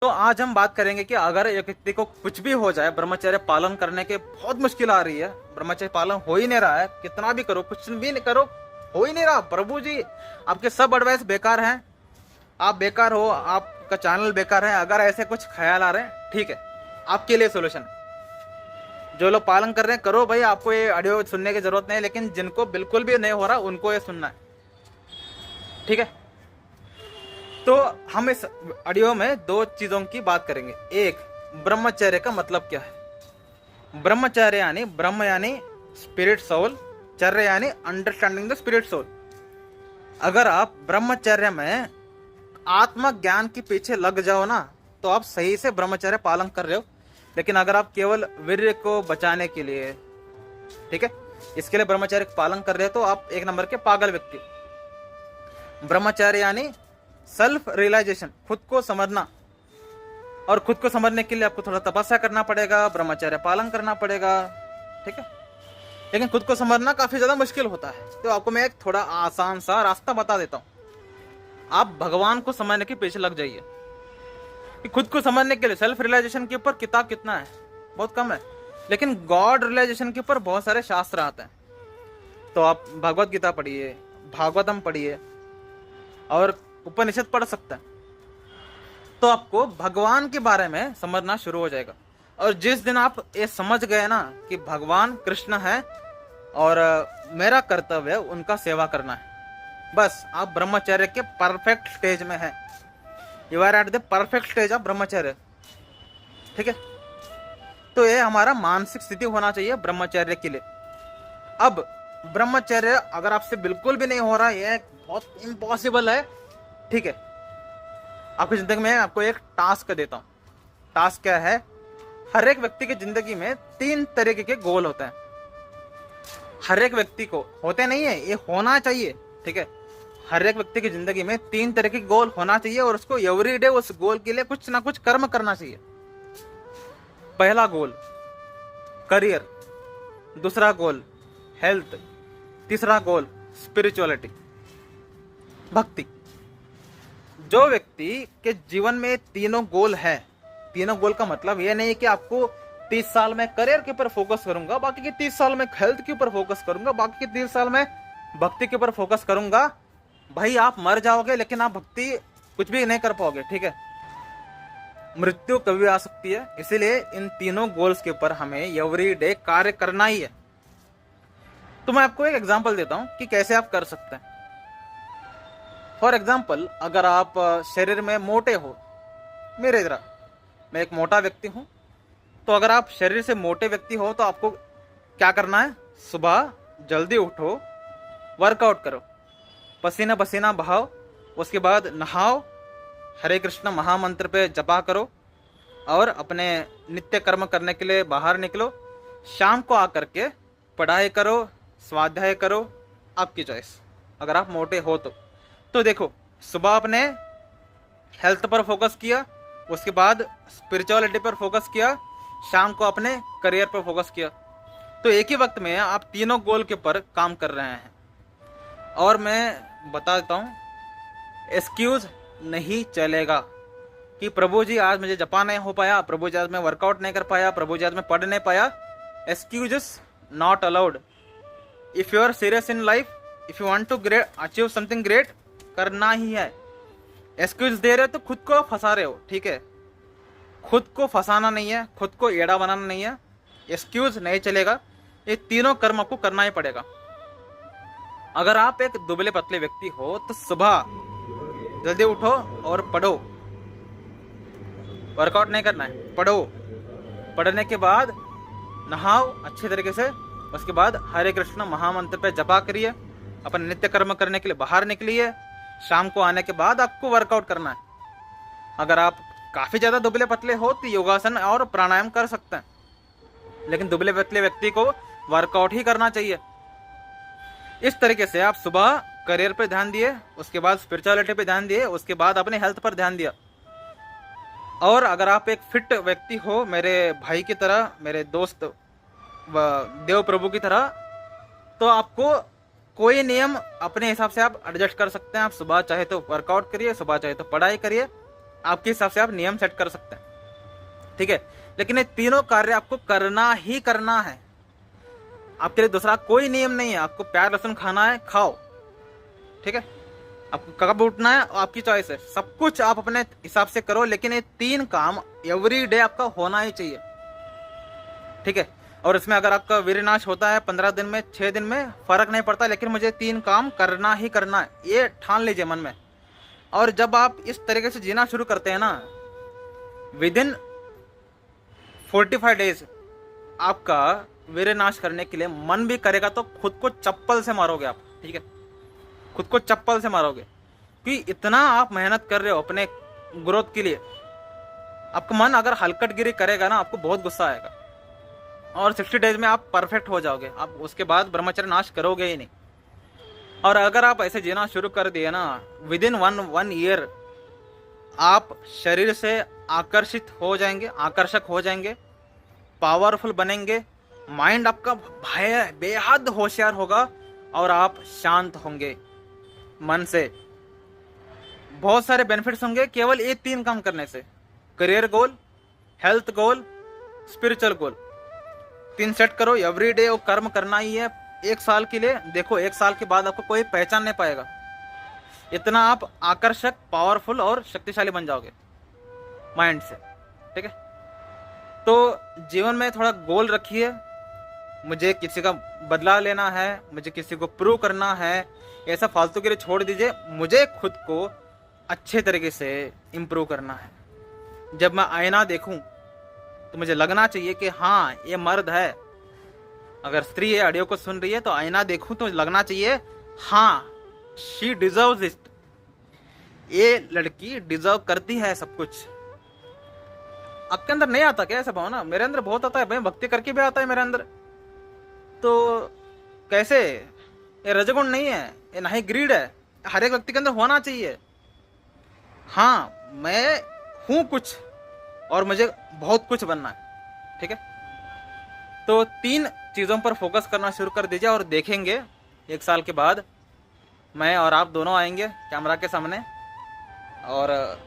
तो आज हम बात करेंगे कि अगर एक व्यक्ति को कुछ भी हो जाए, ब्रह्मचर्य पालन करने के बहुत मुश्किल आ रही है, ब्रह्मचर्य पालन हो ही नहीं रहा है, कितना भी करो कुछ भी नहीं करो, हो ही नहीं रहा। प्रभु जी आपके सब एडवाइस बेकार हैं, आप बेकार हो, आपका चैनल बेकार है। अगर ऐसे कुछ ख्याल आ रहे हैं, ठीक है, आपके लिए सोल्यूशन है। जो लोग पालन कर रहे हैं करो भाई, आपको ये ऑडियो सुनने की जरूरत नहीं है, लेकिन जिनको बिल्कुल भी नहीं हो रहा उनको ये सुनना है, ठीक है। तो हम इस ऑडियो में दो चीजों की बात करेंगे। एक, ब्रह्मचर्य का मतलब क्या है। ब्रह्मचर्य यानी ब्रह्म यानी स्पिरिट सोल, चर्य यानी अंडरस्टैंडिंग द स्पिरिट सोल। अगर आप ब्रह्मचर्य में आत्म ज्ञान के पीछे लग जाओ ना, तो आप सही से ब्रह्मचर्य पालन कर रहे हो। लेकिन अगर आप केवल वीर्य को बचाने के लिए, ठीक है, इसके लिए ब्रह्मचर्य पालन कर रहे हो, तो आप एक नंबर के पागल व्यक्ति। ब्रह्मचर्य यानी सेल्फ रियलाइजेशन, खुद को समझना, और खुद को समझने के लिए आपको थोड़ा तपस्या करना पड़ेगा, ब्रह्मचर्य पालन करना पड़ेगा, ठीक है। लेकिन खुद को समझना काफी ज्यादा मुश्किल होता है, तो आपको मैं एक थोड़ा आसान सा रास्ता बता देता हूं। आप भगवान को समझने के पीछे लग जाइए। कि खुद को समझने के लिए सेल्फ रियलाइजेशन के ऊपर किताब कितना है, बहुत कम है, लेकिन गॉड रियलाइजेशन के ऊपर बहुत सारे शास्त्र आते हैं। तो आप भगवत गीता पढ़िए, भागवतम पढ़िए, और उपनिषद पढ़ सकते हैं, तो आपको भगवान के बारे में समझना शुरू हो जाएगा। और जिस दिन आप ये समझ गए ना कि भगवान कृष्ण है और मेरा कर्तव्य है उनका सेवा करना है, बस आप ब्रह्मचर्य के परफेक्ट स्टेज में हैं। You are at the perfect stage of brahmacharya, ठीक है। तो ये हमारा मानसिक स्थिति होना चाहिए ब्रह्मचर्य के लिए। अब ब्रह्मचर्य अगर आपसे बिल्कुल भी नहीं हो रहा, ये बहुत इम्पॉसिबल है, ठीक है। आपकी जिंदगी में आपको एक टास्क देता हूं। टास्क क्या है? हर एक व्यक्ति की जिंदगी में 3 तरीके के गोल होते हैं। हर एक व्यक्ति को होते नहीं है, ये होना चाहिए, ठीक है। हर एक व्यक्ति की जिंदगी में 3 तरह के गोल होना चाहिए, और उसको एवरीडे उस गोल के लिए कुछ ना कुछ कर्म करना चाहिए। पहला गोल करियर, दूसरा गोल हेल्थ, तीसरा गोल स्पिरिचुअलिटी, भक्ति। जो व्यक्ति के जीवन में तीनों गोल है, तीनों गोल का मतलब ये नहीं कि आपको 30 साल में करियर के ऊपर फोकस करूंगा, बाकी के 30 साल में हेल्थ के ऊपर फोकस करूंगा, बाकी के 30 साल में भक्ति के ऊपर फोकस करूंगा। भाई आप मर जाओगे, लेकिन आप भक्ति कुछ भी नहीं कर पाओगे, ठीक है। मृत्यु कभी आ सकती है, इसीलिए इन तीनों गोल्स के ऊपर हमें एवरी डे कार्य करना ही है। तो मैं आपको एक एग्जांपल देता हूं कि कैसे आप कर सकते हैं। फॉर एग्जाम्पल, अगर आप शरीर में मोटे हो, मेरे तरह मैं एक मोटा व्यक्ति हूं, तो अगर आप शरीर से मोटे व्यक्ति हो तो आपको क्या करना है? सुबह जल्दी उठो, वर्कआउट करो, पसीना पसीना बहाओ, उसके बाद नहाओ, हरे कृष्ण महामंत्र पे जपा करो, और अपने नित्य कर्म करने के लिए बाहर निकलो। शाम को आकर के पढ़ाई करो, स्वाध्याय करो, आपकी चॉइस, अगर आप मोटे हो तो देखो, सुबह आपने हेल्थ पर फोकस किया, उसके बाद स्पिरिचुअलिटी पर फोकस किया, शाम को अपने करियर पर फोकस किया, तो एक ही वक्त में आप तीनों गोल के ऊपर काम कर रहे हैं। और मैं बता देता हूं, एक्सक्यूज नहीं चलेगा कि प्रभु जी आज मुझे जपा नहीं हो पाया, प्रभु जी आज मैं वर्कआउट नहीं कर पाया, प्रभु जी आज मैं पढ़ नहीं पाया। Excuses not allowed. If you are serious in life, if you want to achieve something great, करना ही है। एक्सक्यूज दे रहे हो तो खुद को फंसा रहे हो, ठीक है। खुद को फंसाना नहीं है, खुद को एड़ा बनाना नहीं है, एक्सक्यूज नहीं चलेगा। ये तीनों कर्म आपको करना ही पड़ेगा। अगर आप एक दुबले पतले व्यक्ति हो तो सुबह जल्दी उठो और पढ़ो, वर्कआउट नहीं करना है, पढ़ो, पढ़ने के बाद नहाओ अच्छे तरीके से, उसके बाद हरे कृष्ण महामंत्र पे जपा करिए, अपन नित्य कर्म करने के लिए बाहर निकलिए। शाम को आने के बाद आपको वर्कआउट करना है। अगर आप काफी ज्यादा दुबले पतले हो तो योगासन और प्राणायाम कर सकते हैं, लेकिन दुबले पतले व्यक्ति को वर्कआउट ही करना चाहिए। इस तरीके से आप सुबह करियर पे ध्यान दिए, उसके बाद स्पिरिचुअलिटी पे ध्यान दिए, उसके बाद अपने हेल्थ पर ध्यान दिया। और अगर आप एक फिट व्यक्ति हो, मेरे भाई की तरह, मेरे दोस्त देव प्रभु की तरह, तो आपको कोई नियम अपने हिसाब से आप एडजस्ट कर सकते हैं। आप सुबह चाहे तो वर्कआउट करिए, सुबह चाहे तो पढ़ाई करिए, आपके हिसाब से आप नियम सेट कर सकते हैं, ठीक है। लेकिन ये तीनों कार्य आपको करना ही करना है, आपके लिए दूसरा कोई नियम नहीं है। आपको प्याज लहसुन खाना है, खाओ, ठीक है। आपको कब उठना है आपकी चॉइस है, सब कुछ आप अपने हिसाब से करो, लेकिन ये 3 काम एवरी डे आपका होना ही चाहिए, ठीक है। और इसमें अगर आपका वीर्यनाश होता है 15 दिन में, 6 दिन में, फर्क नहीं पड़ता, लेकिन मुझे 3 काम करना ही करना है, ये ठान लीजिए मन में। और जब आप इस तरीके से जीना शुरू करते हैं ना, विद इन 45 डेज आपका वीर्यनाश करने के लिए मन भी करेगा तो खुद को चप्पल से मारोगे आप, ठीक है, खुद को चप्पल से मारोगे, क्योंकि इतना आप मेहनत कर रहे हो अपने ग्रोथ के लिए। आपका मन अगर हलकटगिरी करेगा ना, आपको बहुत गुस्सा आएगा, और 60 डेज में आप परफेक्ट हो जाओगे, आप उसके बाद ब्रह्मचर्य नाश करोगे ही नहीं। और अगर आप ऐसे जीना शुरू कर दिए ना, विद इन वन ईयर आप शरीर से आकर्षित हो जाएंगे, आकर्षक हो जाएंगे, पावरफुल बनेंगे, माइंड आपका बेहद होशियार होगा, और आप शांत होंगे मन से। बहुत सारे बेनिफिट्स होंगे केवल ये 3 काम करने से। करियर गोल, हेल्थ गोल, स्पिरिचुअल गोल, 3 सेट करो एवरी डे। वो कर्म करना ही है 1 साल के लिए। देखो 1 साल के बाद आपको कोई पहचान नहीं पाएगा, इतना आप आकर्षक, पावरफुल और शक्तिशाली बन जाओगे माइंड से, ठीक है। तो जीवन में थोड़ा गोल रखिए, मुझे किसी का बदला लेना है, मुझे किसी को प्रूव करना है, ऐसा फालतू के लिए छोड़ दीजिए। मुझे खुद को अच्छे तरीके से इम्प्रूव करना है। जब मैं आईना देखूं तो मुझे लगना चाहिए कि हाँ ये मर्द है। अगर स्त्री है, ऑडियो को सुन रही है, तो आईना देखूं तो लगना चाहिए हाँ शी डिजर्व्स इट, ये लड़की डिजर्व करती है सब कुछ। आपके अंदर नहीं आता क्या ऐसा भावना? मेरे अंदर बहुत आता है भाई, भक्ति करके भी आता है मेरे अंदर। तो कैसे? ये रजगुण नहीं है, ये ना ही ग्रीड है, हर एक व्यक्ति के अंदर होना चाहिए। हाँ मैं हूं कुछ और मुझे बहुत कुछ बनना है, ठीक है। तो 3 चीजों पर फोकस करना शुरू कर दीजिए, और देखेंगे 1 साल के बाद मैं और आप दोनों आएंगे कैमरा के सामने, और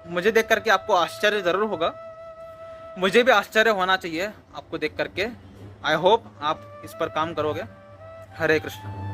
मुझे देख करके आपको आश्चर्य जरूर होगा, मुझे भी आश्चर्य होना चाहिए आपको देख करके। आई होप आप इस पर काम करोगे। हरे कृष्ण।